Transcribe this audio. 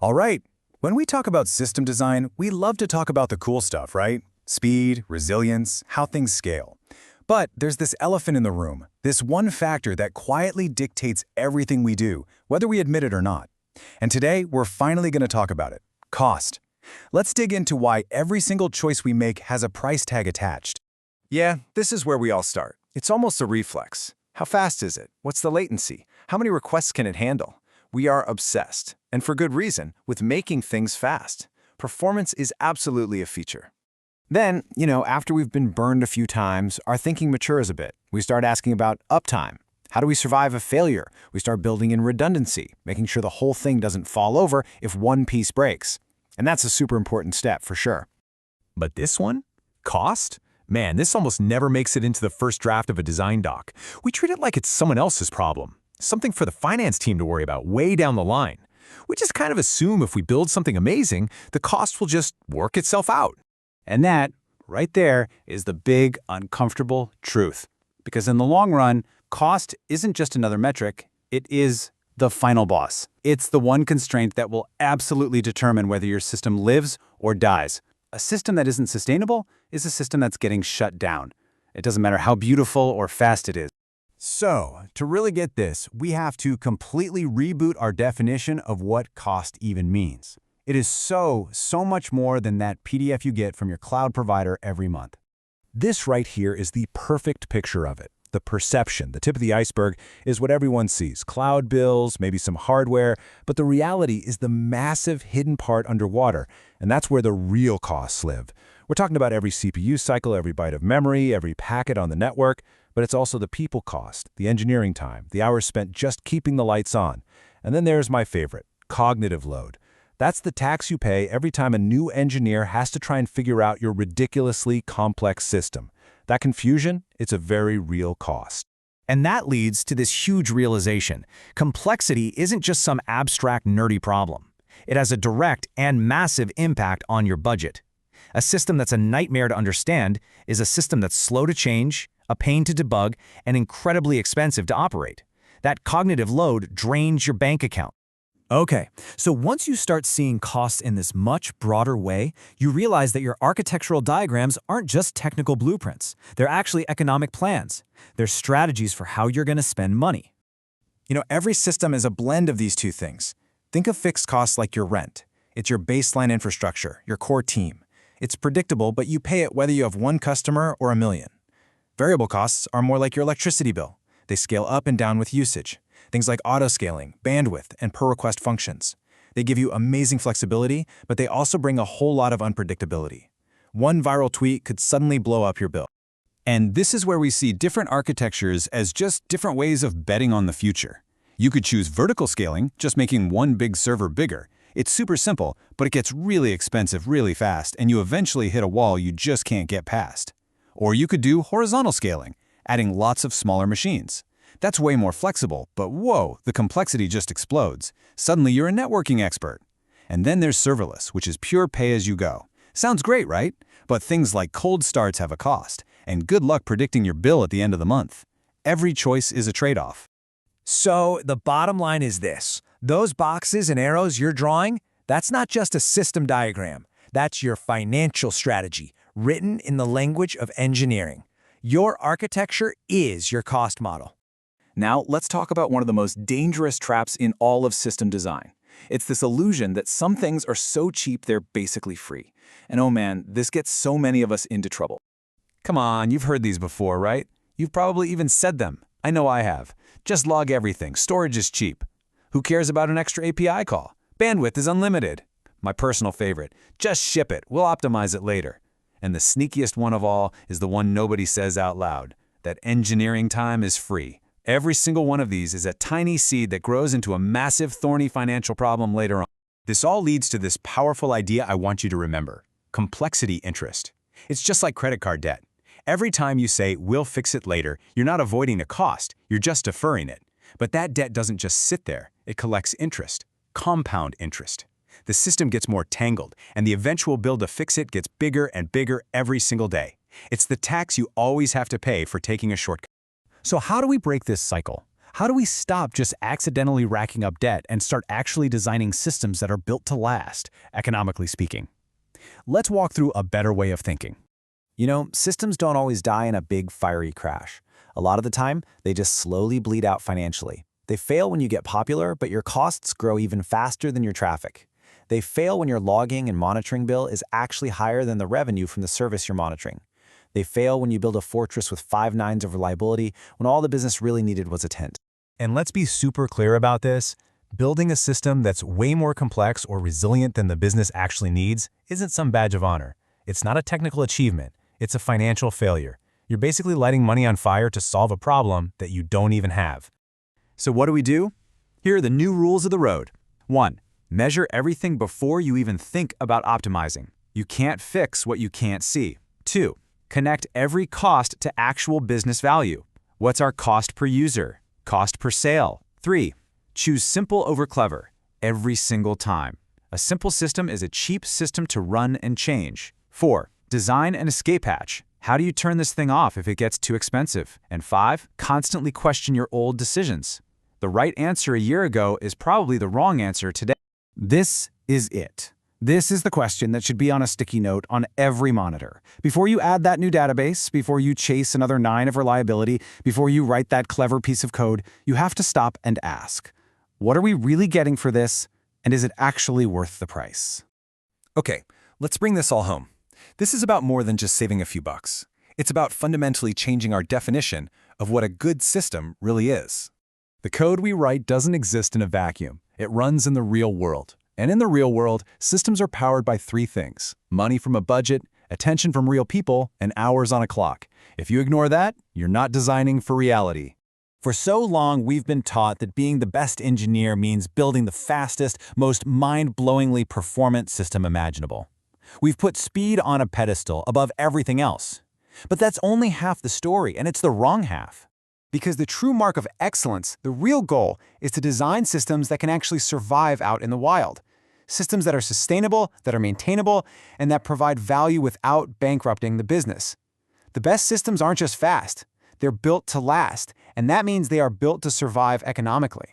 All right, when we talk about system design, we love to talk about the cool stuff, right? Speed, resilience, how things scale. But there's this elephant in the room, this one factor that quietly dictates everything we do, whether we admit it or not. And today, we're finally going to talk about it: cost. Let's dig into why every single choice we make has a price tag attached. Yeah, this is where we all start. It's almost a reflex. How fast is it? What's the latency? How many requests can it handle? We are obsessed, and for good reason, with making things fast. Performance is absolutely a feature. Then, after we've been burned a few times, our thinking matures a bit. We start asking about uptime. How do we survive a failure? We start building in redundancy, making sure the whole thing doesn't fall over if one piece breaks. And that's a super important step for sure. But this one? Cost? Man, this almost never makes it into the first draft of a design doc. We treat it like it's someone else's problem, something for the finance team to worry about way down the line. We just kind of assume if we build something amazing, the cost will just work itself out. And that, right there, is the big, uncomfortable truth. Because in the long run, cost isn't just another metric, it is the final boss. It's the one constraint that will absolutely determine whether your system lives or dies. A system that isn't sustainable is a system that's getting shut down. It doesn't matter how beautiful or fast it is. So, to really get this, we have to completely reboot our definition of what cost even means. It is so much more than that PDF you get from your cloud provider every month. This right here is the perfect picture of it. The perception, the tip of the iceberg, is what everyone sees. Cloud bills, maybe some hardware, but the reality is the massive hidden part underwater, and that's where the real costs live. We're talking about every CPU cycle, every byte of memory, every packet on the network, but it's also the people cost, the engineering time, the hours spent just keeping the lights on. And then there's my favorite, cognitive load. That's the tax you pay every time a new engineer has to try and figure out your ridiculously complex system. That confusion, it's a very real cost. And that leads to this huge realization. Complexity isn't just some abstract, nerdy problem. It has a direct and massive impact on your budget. A system that's a nightmare to understand is a system that's slow to change, a pain to debug, and incredibly expensive to operate. That cognitive load drains your bank account. Okay, so once you start seeing costs in this much broader way, you realize that your architectural diagrams aren't just technical blueprints. They're actually economic plans. They're strategies for how you're going to spend money. Every system is a blend of these two things. Think of fixed costs like your rent. It's your baseline infrastructure, your core team. It's predictable, but you pay it whether you have one customer or a million. Variable costs are more like your electricity bill. They scale up and down with usage. Things like autoscaling, bandwidth, and per-request functions. They give you amazing flexibility, but they also bring a whole lot of unpredictability. One viral tweet could suddenly blow up your bill. And this is where we see different architectures as just different ways of betting on the future. You could choose vertical scaling, just making one big server bigger. It's super simple, but it gets really expensive really fast, and you eventually hit a wall you just can't get past. Or you could do horizontal scaling, adding lots of smaller machines. That's way more flexible, but whoa, the complexity just explodes. Suddenly you're a networking expert. And then there's serverless, which is pure pay-as-you-go. Sounds great, right? But things like cold starts have a cost, and good luck predicting your bill at the end of the month. Every choice is a trade-off. So the bottom line is this. Those boxes and arrows you're drawing, that's not just a system diagram. That's your financial strategy, written in the language of engineering. Your architecture is your cost model. Now, let's talk about one of the most dangerous traps in all of system design. It's this illusion that some things are so cheap they're basically free. And oh man, this gets so many of us into trouble. Come on, you've heard these before, right? You've probably even said them. I know I have. Just log everything. Storage is cheap. Who cares about an extra API call? Bandwidth is unlimited. My personal favorite, just ship it. We'll optimize it later. And the sneakiest one of all is the one nobody says out loud, that engineering time is free. Every single one of these is a tiny seed that grows into a massive, thorny financial problem later on. This all leads to this powerful idea I want you to remember: complexity interest. It's just like credit card debt. Every time you say, "we'll fix it later," you're not avoiding a cost, you're just deferring it. But that debt doesn't just sit there, it collects interest, compound interest. The system gets more tangled, and the eventual bill to fix it gets bigger and bigger every single day. It's the tax you always have to pay for taking a shortcut. So how do we break this cycle? How do we stop just accidentally racking up debt and start actually designing systems that are built to last, economically speaking? Let's walk through a better way of thinking. You know, systems don't always die in a big fiery crash. A lot of the time, they just slowly bleed out financially. They fail when you get popular, but your costs grow even faster than your traffic. They fail when your logging and monitoring bill is actually higher than the revenue from the service you're monitoring. They fail when you build a fortress with 5 nines of reliability when all the business really needed was a tent. And let's be super clear about this. Building a system that's way more complex or resilient than the business actually needs isn't some badge of honor. It's not a technical achievement. It's a financial failure. You're basically lighting money on fire to solve a problem that you don't even have. So what do? Here are the new rules of the road. 1. Measure everything before you even think about optimizing. You can't fix what you can't see. 2. Connect every cost to actual business value. What's our cost per user? Cost per sale. 3. Choose simple over clever every single time. A simple system is a cheap system to run and change. 4. Design an escape hatch. How do you turn this thing off if it gets too expensive? And 5. Constantly question your old decisions. The right answer a year ago is probably the wrong answer today. This is it. This is the question that should be on a sticky note on every monitor. Before you add that new database, before you chase another 9 of reliability, before you write that clever piece of code, you have to stop and ask, what are we really getting for this, and is it actually worth the price? Okay, let's bring this all home. This is about more than just saving a few bucks. It's about fundamentally changing our definition of what a good system really is. The code we write doesn't exist in a vacuum. It runs in the real world. And in the real world, systems are powered by 3 things: money from a budget, attention from real people, and hours on a clock. If you ignore that, you're not designing for reality. For so long, we've been taught that being the best engineer means building the fastest, most mind-blowingly performant system imaginable. We've put speed on a pedestal above everything else. But that's only half the story, and it's the wrong half. Because the true mark of excellence, the real goal, is to design systems that can actually survive out in the wild. Systems that are sustainable, that are maintainable, and that provide value without bankrupting the business. The best systems aren't just fast. They're built to last, and that means they are built to survive economically.